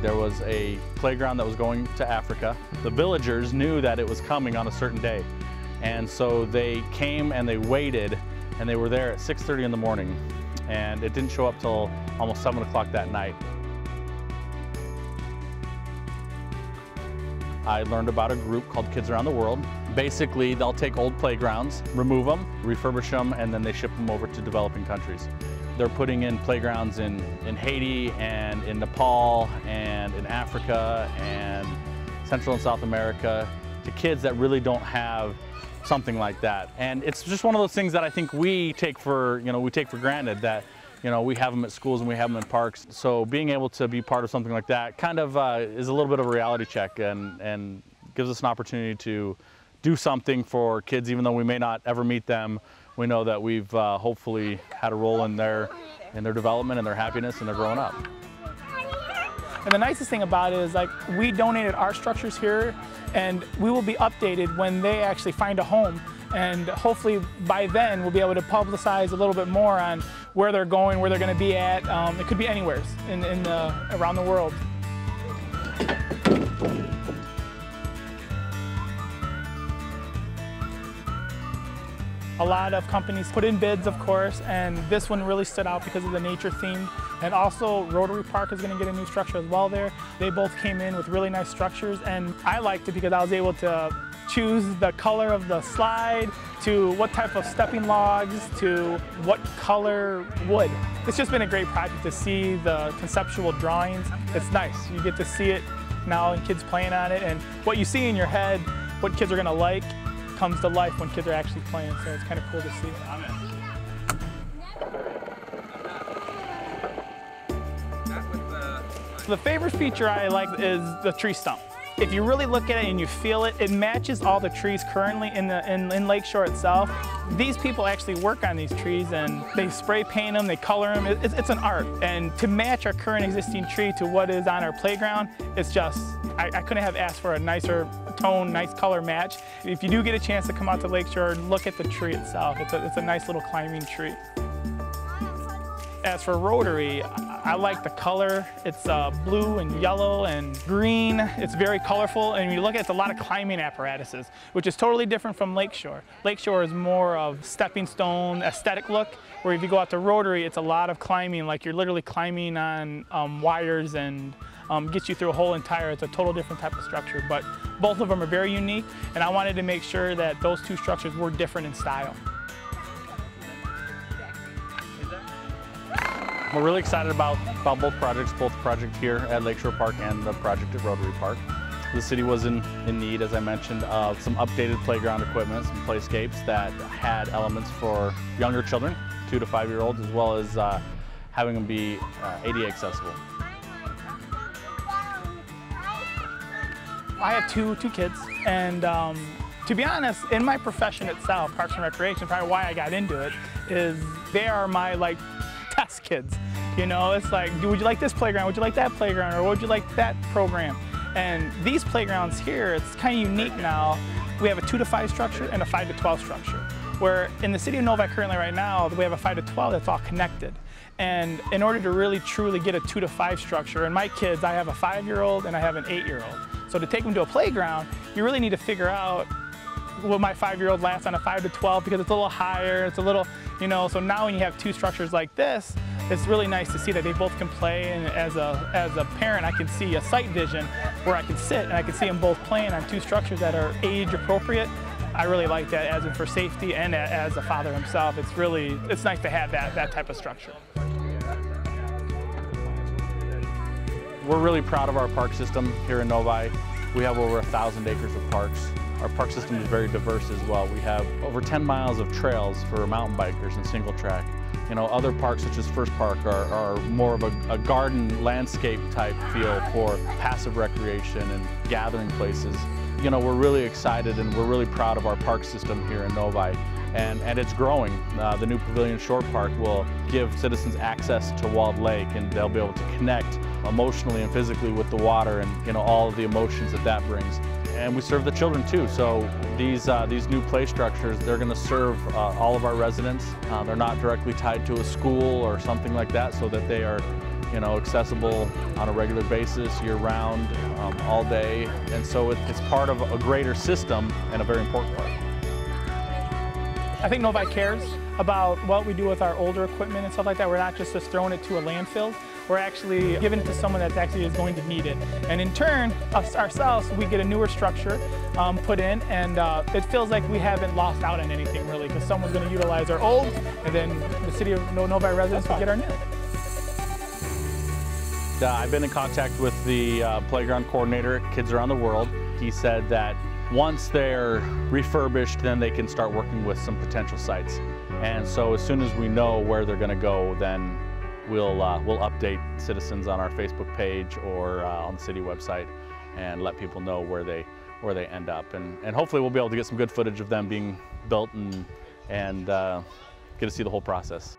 There was a playground that was going to Africa. The villagers knew that it was coming on a certain day. And so they came and they waited, and they were there at 6:30 in the morning. And it didn't show up till almost 7 o'clock that night. I learned about a group called Kids Around the World. Basically, they'll take old playgrounds, remove them, refurbish them, and then they ship them over to developing countries. They're putting in playgrounds in Haiti and in Nepal and in Africa and Central and South America to kids that really don't have something like that. And it's just one of those things that I think we take for granted, that we have them at schools and we have them in parks. So being able to be part of something like that kind of is a little bit of a reality check and gives us an opportunity to do something for kids, even though we may not ever meet them. We know that we've hopefully had a role in their development and their happiness and their growing up. And the nicest thing about it is, like, we donated our structures here, and we will be updated when they actually find a home. And hopefully by then we'll be able to publicize a little bit more on where they're going, where they're going to be at. It could be anywhere around the world. A lot of companies put in bids, of course, and this one really stood out because of the nature theme. And also Rotary Park is going to get a new structure as well there. They both came in with really nice structures, and I liked it because I was able to choose the color of the slide, to what type of stepping logs, to what color wood. It's just been a great project to see the conceptual drawings. It's nice. You get to see it now and kids playing on it, and what you see in your head, what kids are going to like, comes to life when kids are actually playing, so it's kind of cool to see. The favorite feature I like is the tree stump. If you really look at it and you feel it, it matches all the trees currently in Lakeshore itself. These people actually work on these trees, and they spray paint them, they color them. It's an art. And to match our current existing tree to what is on our playground, it's just, I couldn't have asked for a nicer tone, nice color match. If you do get a chance to come out to Lakeshore, look at the tree itself. It's a nice little climbing tree. As for Rotary, I like the color. It's blue and yellow and green. It's very colorful, and when you look at it, it's a lot of climbing apparatuses, which is totally different from Lakeshore. Lakeshore is more of stepping stone, aesthetic look, where if you go out to Rotary, it's a lot of climbing, like you're literally climbing on wires, and gets you through a whole entire, it's a total different type of structure. But both of them are very unique, and I wanted to make sure that those two structures were different in style. We're really excited about both projects, both the project here at Lakeshore Park and the project at Rotary Park. The city was in need, as I mentioned, of some updated playground equipment, some playscapes that had elements for younger children, 2 to 5-year-olds, as well as having them be ADA accessible. I have two kids, and to be honest, in my profession itself, Parks and Recreation, probably why I got into it, is they are my test kids. It's like, would you like this playground? Would you like that playground? Or would you like that program? And these playgrounds here, it's kind of unique now. We have a 2 to 5 structure and a 5 to 12 structure. Where in the city of Novi currently right now, we have a 5 to 12 that's all connected. And in order to really truly get a 2 to 5 structure, and my kids, I have a 5-year-old and I have an 8-year-old. So to take them to a playground, you really need to figure out, will my 5-year-old last on a 5 to 12, because it's a little higher, it's a little, so now when you have 2 structures like this, it's really nice to see that they both can play, and as a parent, I can see a sight vision where I can sit and I can see them both playing on 2 structures that are age appropriate. I really like that, as in for safety and as a father himself. It's nice to have that type of structure. We're really proud of our park system here in Novi. We have over 1,000 acres of parks. Our park system is very diverse as well. We have over 10 miles of trails for mountain bikers and single track. Other parks such as First Park are more of a garden landscape type feel for passive recreation and gathering places. We're really excited and we're really proud of our park system here in Novi. And it's growing. The new Pavilion Shore Park will give citizens access to Walled Lake, and they'll be able to connect emotionally and physically with the water and all of the emotions that brings. and we serve the children too. So these new play structures, they're going to serve all of our residents. They're not directly tied to a school or something like that, so that they are, accessible on a regular basis, year-round, all day. And so it's part of a greater system and a very important part. I think Novi cares about what we do with our older equipment and stuff like that. We're not just throwing it to a landfill. We're actually giving it to someone that actually is going to need it. And in turn, ourselves, we get a newer structure put in, and it feels like we haven't lost out on anything really, because someone's going to utilize our old, and then the city of Novi residents will get our new. I've been in contact with the playground coordinator at Kids Around the World. He said that once they're refurbished, then they can start working with some potential sites. And so as soon as we know where they're going to go, then we'll update citizens on our Facebook page or on the city website and let people know where they end up. And hopefully we'll be able to get some good footage of them being built and get to see the whole process.